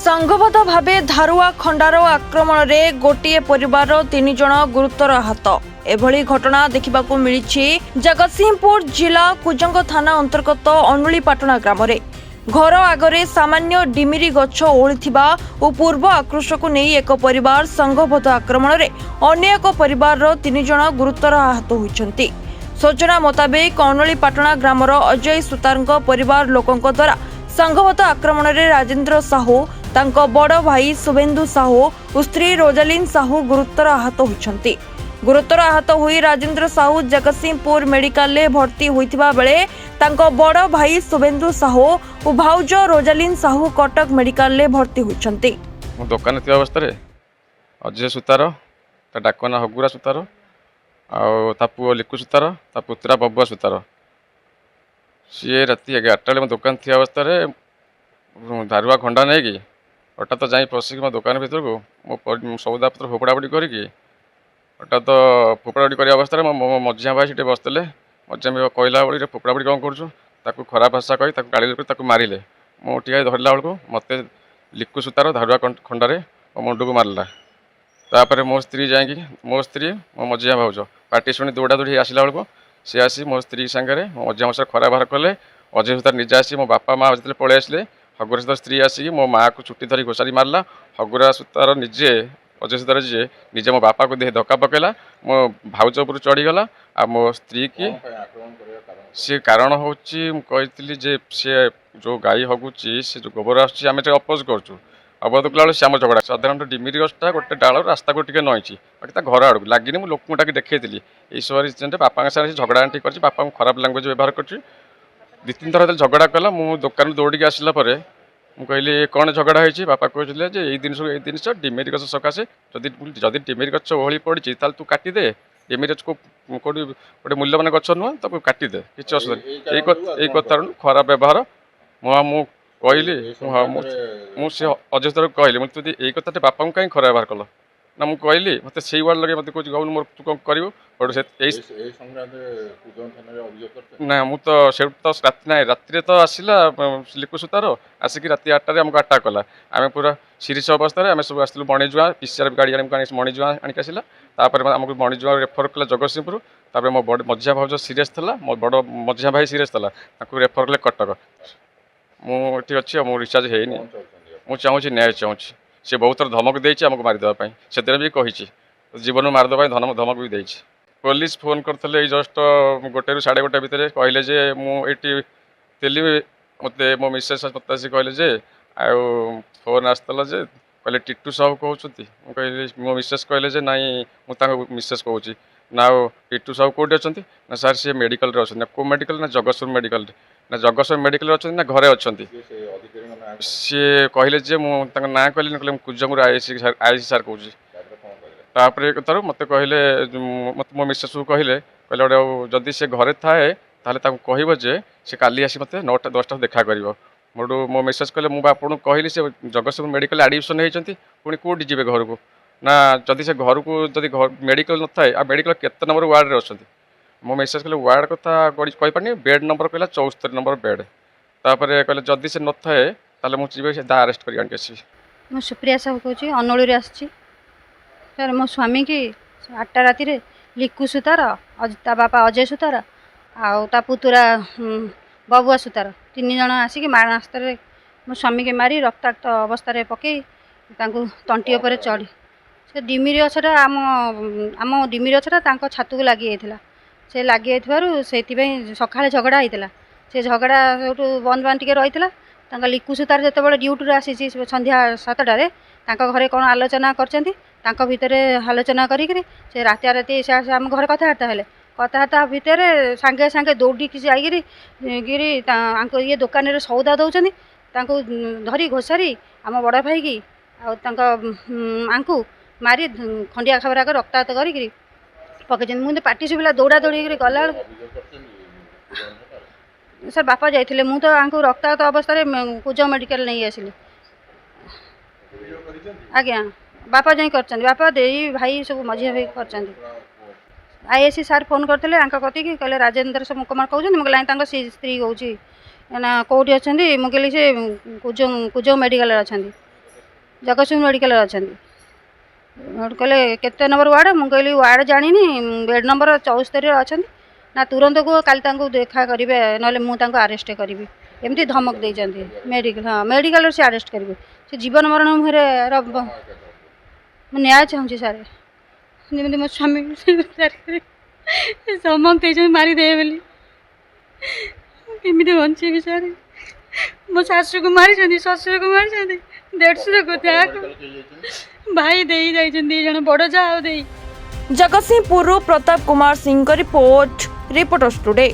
संघबद्ध भावे धारुआ खंडार आक्रमण में गोटे परिवार 3 जन गुरुतर आहत। एभली घटना देखा मिली जगतसिंहपुर जिला कुजंग थाना अंतर्गत अनुलीपाटना ग्राम में घर आगरे सामान्य डिमिरी गछ ओळिथिबा और पूर्व आक्रोश को नहीं एक परिवार संघबद्ध आक्रमण में अन्य एक परिवार 3 जन गुरुतर आहत होइछन्ति। सूचना मुताबिक अनुलीपाटना ग्रामर अजय सुतार परिवार लोकों द्वारा संघबद्ध आक्रमण में राजेंद्र साहू तांको बड़ भाई शुभेन्दु साहू और स्त्री रोजालीन साहू गुरुतर आहत होइछन्ति। गुरुतर आहत हुई राजेंद्र साहू जगतसिंहपुर मेडिकल में भर्ती होइथिबा बेले तांको बड़ भाई शुभेन्दु साहू और भाउज रोजालीन साहू कटक मेडिकल में भर्ती होइछन्ति। मो दुकान थी अवस्था अजय सुतार ता डाकना हगुरा सुतार आउ ता पुओ लिकु सुतार ता पुत्रा बबुआ सुतार सी राति 11टा मो दुकान थी अवस्था धारुआ खंडा नहीं कि हठात जाई पशिक मो दुकान भर को मो सौदा पत्र फोपड़ाफोड़ी करी हठात फोपड़ाफोड़ी कर अवस्था मो मझिया भाई सीटे बसते मझिया भाई कहला बड़ी फोपड़ाफोड़ी कौन करूँ खराब भाषा कही गाड़ी मारे मुझे धरला बेलू मत लिकु सुतार धारुआ खंडारे मो मुंड को मारला। तापर मो स्त्री जाकि मो स्त्री मो मझिया भाउज पार्टी शुणी दौड़ा दौड़ी आसला बेलू सी आसी मो स्त्री सांगे मो मझिया मशा खराब बाहर कले। अजय सुतार निजे आसी मो बापा माँ जो पलि आसिले हगुरा सुतार स्त्री आसिक मो माँ को छुट्टी धरी घोषारी मारला। हगुरा सुतार निजे अजय सुतार जी निजे मो बापा को देह धक्का पकेला मो भाउज उपर चढ़ीगला आ मो स्त्री की सी कारण हूँ कही सी जो गाई हगुची से जो गोबर आम अपोज करूँ अवध कला सी आम झगड़ा साधारण डिमिरी गछटा गोटे डाल रास्ता को टे नईची बाकी घर आड़ लगिनी मुझे लोक देखी यही सब रिजन बापा साथ झगड़ा आंटी कर बापा को खराब लांगुएज व्यवहार कर 2-3 थर झगड़ा कला मु दुकान दौड़ी आसला कहली कौन झगड़ा होती बापा कहते ये जिन डिमिरी गछ सकाशे जदि डिमिरी गछ ओहली पड़ी तू काटिदे डिमिरी गछ को कौटी गोटे मूल्यवान गछ नुह ताको काटिदे किसी असुविधा यही कथार खराब व्यवहार मु कहली मुझे अजय सर कहली मुझे तुझे यही कथा बापा को कहीं खराब व्यवहार कल ना मुझे कहली मत से वार्ड लगे मत कह मोर तू कौन करू ना मुझे तो से ना राति तो आसला लिकु सुतार आसिक राति 8टार आमको अटैक कला आम पूरा सीरीयस अवस्था आम सब आसलु मणिजुआ पीसीआर गाड़ी मणिजुआ आणिक आसला आमको मणिजुआ रेफर कला जगतसिंहपुर तापर मो बड़ मझिया भाउज सीरीयस था मो बड़ मझिया भाई सीरीयस था रेफर कले कटक मुझे अच्छी मो रिचार्ज है मुझे चाहूँगी न्याय चाहूँगी सी बहुत थर धमक देती आमको मारिदेवाई से भी कही जीवन मारिदेवाई धमक भी देती पुलिस फोन करते जस्ट 1 ରୁ 1:30 भितर कहले जे मुझे तेली मत मो मिसेस मत आस कहले आउ फोन आसला जे कहले टिटू साहू कहते कहली मो मिसेस कहले जे नाई मुझे मिसेस कहूँ ना टिटू साहू कौटी अच्छा ना सार सी मेडिकल अच्छा कौ मेडिकल ना जगतसिंहपुर मेडिकल ना जगतसिंहपुर मेडिकल अच्छा ना घरे अच्छा सी कहले जे मुझे ना कहली कुजंग आईसी सार कहूँ तापर कथार मत कहले मत मो मिसेस को कहले कहले गोटे जदि से घरे थाए ताले कह से काली आसी मत 9टा-10टा देखा कर मोटू मो मिसेस कहले मुझे आपको कहली से जगतसिंहपुर मेडिकल एडमिशन होती पुणी कौटी जी घर को ना जदि से घर को जदि मेडिकल न थाए आ मेडिकल केते नंबर वार्ड रे अच्छा मो मिसेस कहले वार्ड कथा कहीपारे बेड नंबर कहला 74 नंबर बेड तापर कहले जदि से न थाए ताले मुझे जी अरेस्ट कर आसी मो सुप्रिया साहू कहूँ अनोली आसी सर मो स्वामी की 8टा राति लिकु सुतार ता बापा अजय सुतार आ पुतुरा बबुआ सुतार 3 जन आसिक रास्तार मो स्वामी के मारी रक्ताक्त अवस्था पकई तंटी उपर चढ़ी से डिमिरी गछटा आम डिमिरी गछटा छात को लगी जाता से लगी से सकाଳେ झगड़ा होता से झगड़ा जो बंद बांध टे रही लिकु सुतार जो ड्यूटी आसी संध्या 7टारे घरे कौन आलोचना कर भितर आलोचना करी से राति राति से आम घर कथबार्ता भितर सांगे सांगे दौड़ी जाकि ये दुकान सौदा दौरान धरी घोषारी आम बड़ भाई की आंकु मारी खंडिया खबरा रक्ताक्त करी पकई मुझे पार्टी शुभिला दौड़ा दौड़ी गला सर बापा जाइए मुझे तो रक्ताक्त अवस्था कुज मेडिकल नहीं आसिली आज्ञा बापा जाई कर बापा दे भाई सब मझिया भाई कर आईएससी सार फोन करते कति कि कहले राजेंद्र कुमार कहते मुझे स्त्री कहूँ ना कौटी अच्छा मुझे कहली से कुज मेडिकल अच्छा ଜଗତସିଂହ ମେଡ଼ିକାଲରେ ଅଛନ୍ତି। କହିଲେ କେତେ ନମ୍ବର ୱାର୍ଡ଼? ମୁଁ କହିଲି ୱାର୍ଡ଼ ଜାଣିନି, ବେଡ଼ ନମ୍ବର 74ରେ ଅଛନ୍ତି। ନା ତୁରନ୍ତ କୁହ, କାଲି ତାଙ୍କୁ ଦେଖା କରିବେ, ନହେଲେ ମୁଁ ତାଙ୍କୁ ଆରେଷ୍ଟ କରିବି, ଏମିତି ଧମକ ଦେଇଛନ୍ତି। ମେଡ଼ିକାଲରେ ସେ ଆରେଷ୍ଟ କରିବେ। ସେ ଜୀବନ ମରଣ ମୁହଁରେ ମୁଁ ନ୍ୟାୟ ଚାହୁଁଛି ସାର୍, ଯେମିତି ମୋ ସ୍ୱାମୀ ଧମକ ଦେଇଛନ୍ତି ମାରିଦେବେ ବୋଲି। କେମିତି ବଞ୍ଚିବି ସାର୍? ମୋ ଶାଶୁକୁ ମାରିଛନ୍ତି, ଶ୍ୱଶୁରକୁ ମାରିଛନ୍ତି, ଦେଢ଼ଶୁରକୁ, ଯାହାକୁ ଭାଇ ଦେଇ ଯାଇଛନ୍ତି 2 ଜଣ, ବଡ଼ ଯାହା ଆଉ ଦେଇ। ଜଗତସିଂହପୁରରୁ ପ୍ରତାପ କୁମାର ସିଂଙ୍କ ରିପୋର୍ଟ, ରିପୋର୍ଟର୍ସ ଟୁଡେ।